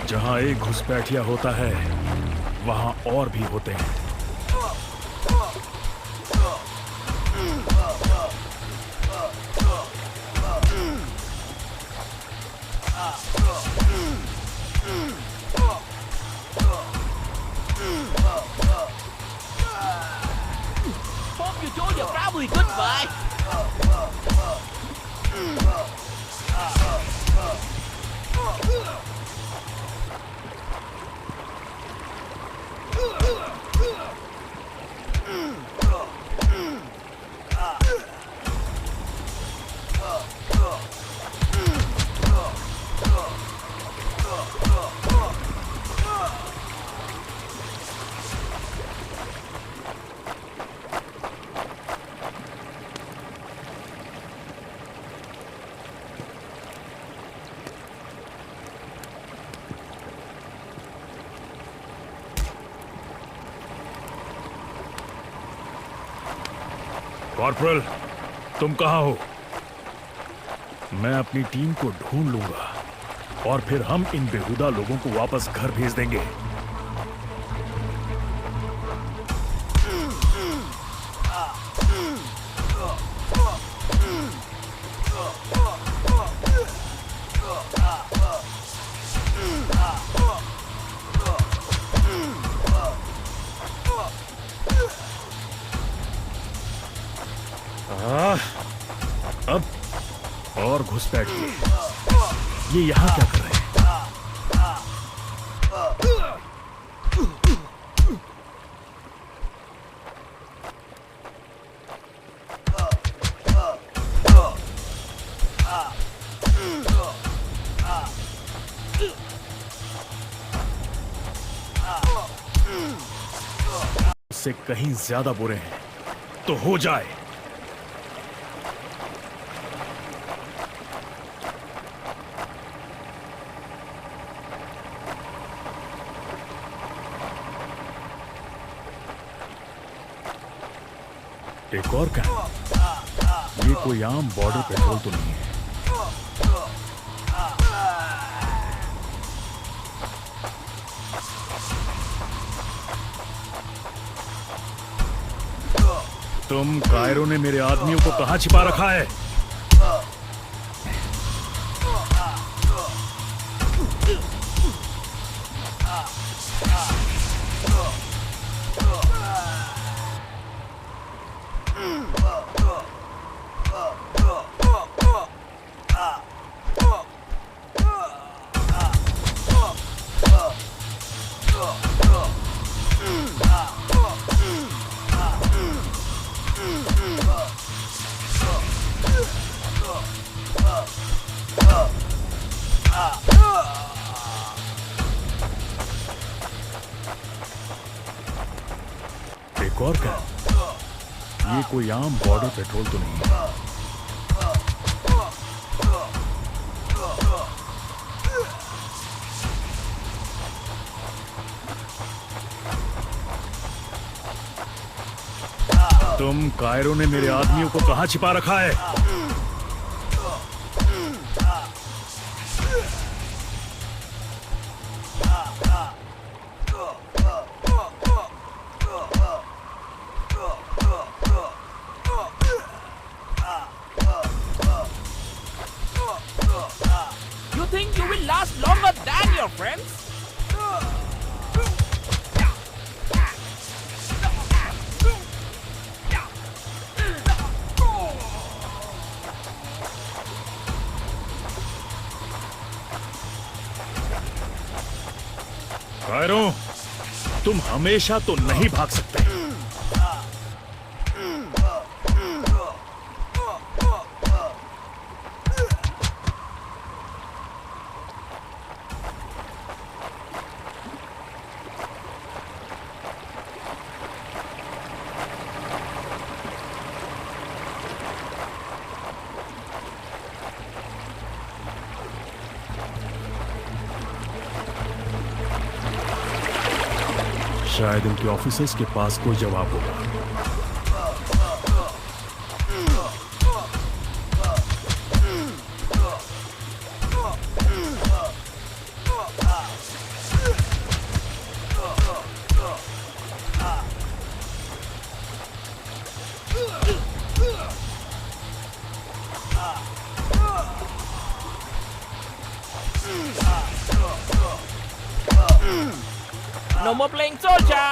जहां एक घुसपैठिया होता है वहां और भी होते हैं। Hope you told your family goodbye. Corporal, तुम कहाँ हो? मैं अपनी टीम को ढूंढ लूंगा और फिर हम इन बेहुदा लोगों को वापस घर भेज देंगे। अब और घुसपैठिए, ये यहाँ क्या कर रहे हैं? उससे कहीं ज्यादा बुरे हैं तो हो जाए। एक और कैंप। ये कोई आम बॉर्डर पेट्रोल तो नहीं है। तुम कायरों ने मेरे आदमियों को कहां छिपा रखा है? एक और कैंप। ये कोई आम बॉर्डर पेट्रोल तो नहीं है। तुम कायरों ने मेरे आदमियों को कहां छिपा रखा है? You think you will last longer than your friends? कायरों, तुम हमेशा तो नहीं भाग सकते। शायद इनके ऑफिसर्स के पास कोई जवाब होगा। No more playing soldier.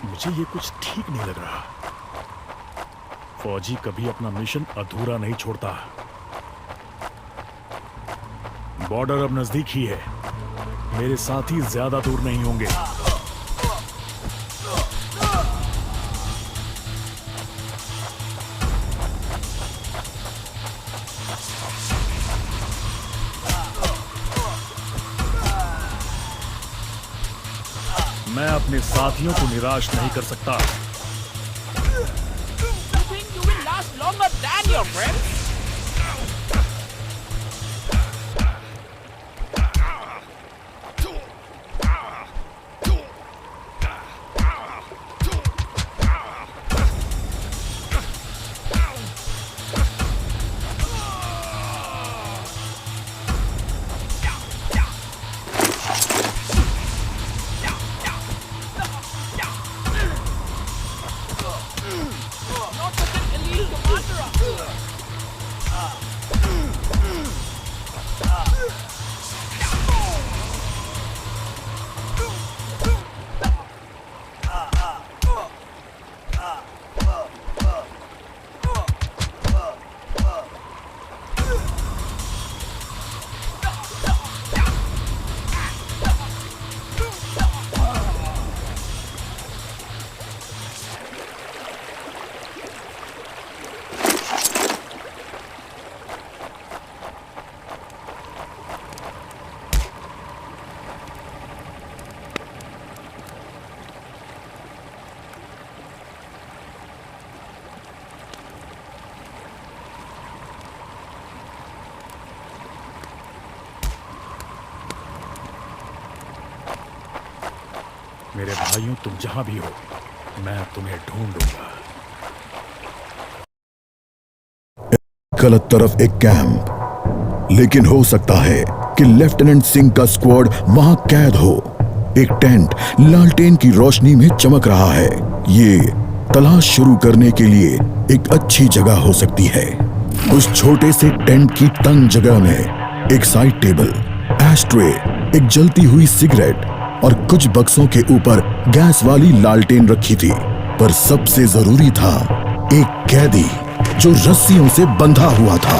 मुझे ये कुछ ठीक नहीं लग रहा। फौजी कभी अपना मिशन अधूरा नहीं छोड़ता। बॉर्डर अब नजदीक ही है। मेरे साथी ज्यादा दूर नहीं होंगे। मैं अपने साथियों को निराश नहीं कर सकता। You think you will last longer than your friends? Not such an elite commander. मेरे भाइयों, तुम जहां भी हो, मैं तुम्हें ढूंढ लूंगा। गलत तरफ एक कैंप, लेकिन हो सकता है कि लेफ्टिनेंट सिंह का स्क्वाड वहां कैद हो। एक टेंट लालटेन की रोशनी में चमक रहा है। ये तलाश शुरू करने के लिए एक अच्छी जगह हो सकती है। उस छोटे से टेंट की तंग जगह में एक साइड टेबल, एशट्रे, एक जलती हुई सिगरेट और कुछ बक्सों के ऊपर गैस वाली लालटेन रखी थी। पर सबसे जरूरी था एक कैदी जो रस्सियों से बंधा हुआ था।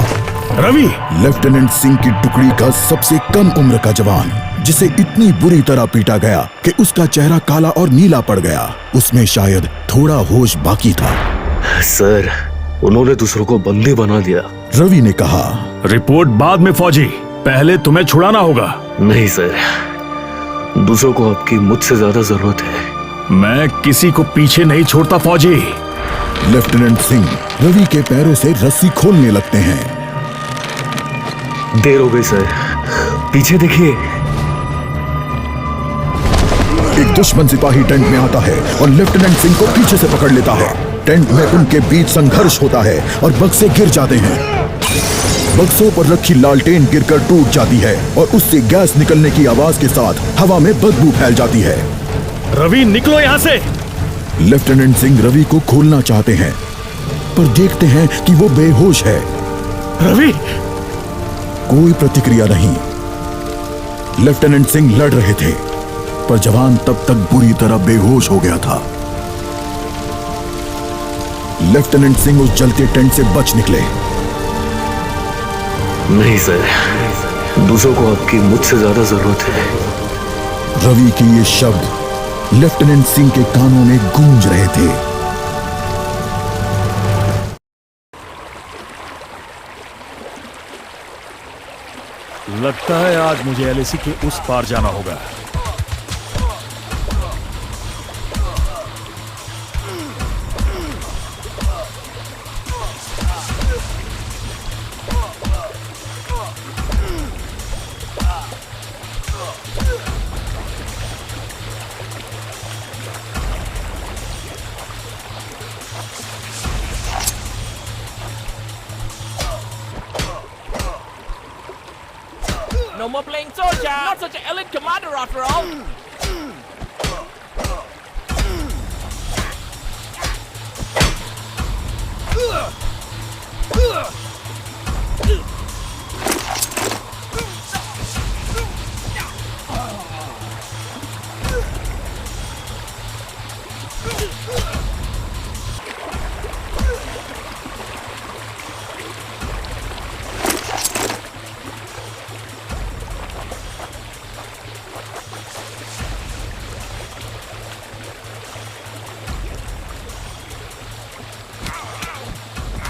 रवि! लेफ्टिनेंट सिंह की टुकड़ी का सबसे कम उम्र का जवान, जिसे इतनी बुरी तरह पीटा गया कि उसका चेहरा काला और नीला पड़ गया। उसमें शायद थोड़ा होश बाकी था। सर, उन्होंने दूसरों को बंदी बना दिया। रवि ने कहा। रिपोर्ट बाद में फौजी, पहले तुम्हें छुड़ाना होगा। नहीं सर, दूसरों को आपकी मुझसे ज्यादा जरूरत है। मैं किसी को पीछे नहीं छोड़ता फौजी। लेफ्टिनेंट सिंह रवि के पैरों से रस्सी खोलने लगते हैं। देर हो गई सर, पीछे देखिए। एक दुश्मन सिपाही टेंट में आता है और लेफ्टिनेंट सिंह को पीछे से पकड़ लेता है। टेंट में उनके बीच संघर्ष होता है और बक्से गिर जाते हैं। बक्सों पर रखी लालटेन गिरकर टूट जाती है और उससे गैस निकलने की आवाज के साथ हवा में बदबू फैल जाती है। रवि, निकलो यहाँ से! लेफ्टिनेंट सिंह रवि को खोलना चाहते हैं, पर देखते हैं कि वो बेहोश है। रवि! कोई प्रतिक्रिया नहीं। लेफ्टिनेंट सिंह लड़ रहे थे, पर जवान तब तक बुरी तरह बेहोश हो गया था। लेफ्टिनेंट सिंह उस जलते टेंट से बच निकले। नहीं सर, दूसरों को आपकी मुझसे ज्यादा जरूरत है। रवि के ये शब्द लेफ्टिनेंट सिंह के कानों में गूंज रहे थे। लगता है आज मुझे एलएसी के उस पार जाना होगा। No more playing soldier. Not such an elite commander after all.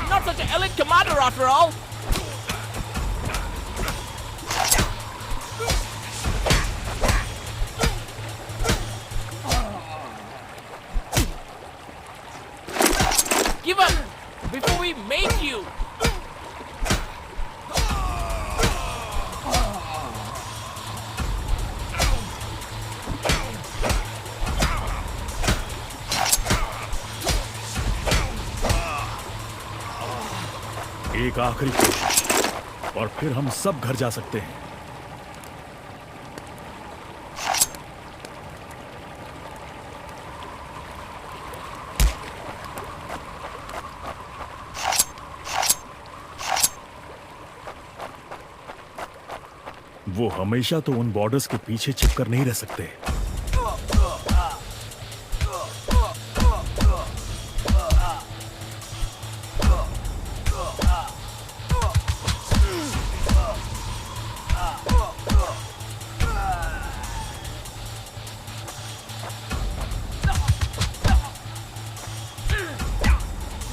Not such an elite commander after all. Give up before we make you. एक आखिरी कोशिश और फिर हम सब घर जा सकते हैं। वो हमेशा तो उन बॉर्डर्स के पीछे छिपकर नहीं रह सकते।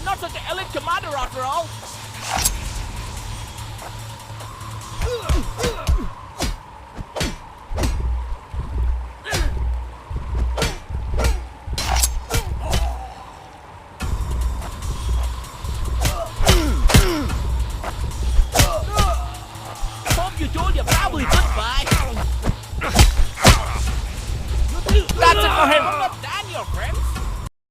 Not such an elite commander after all.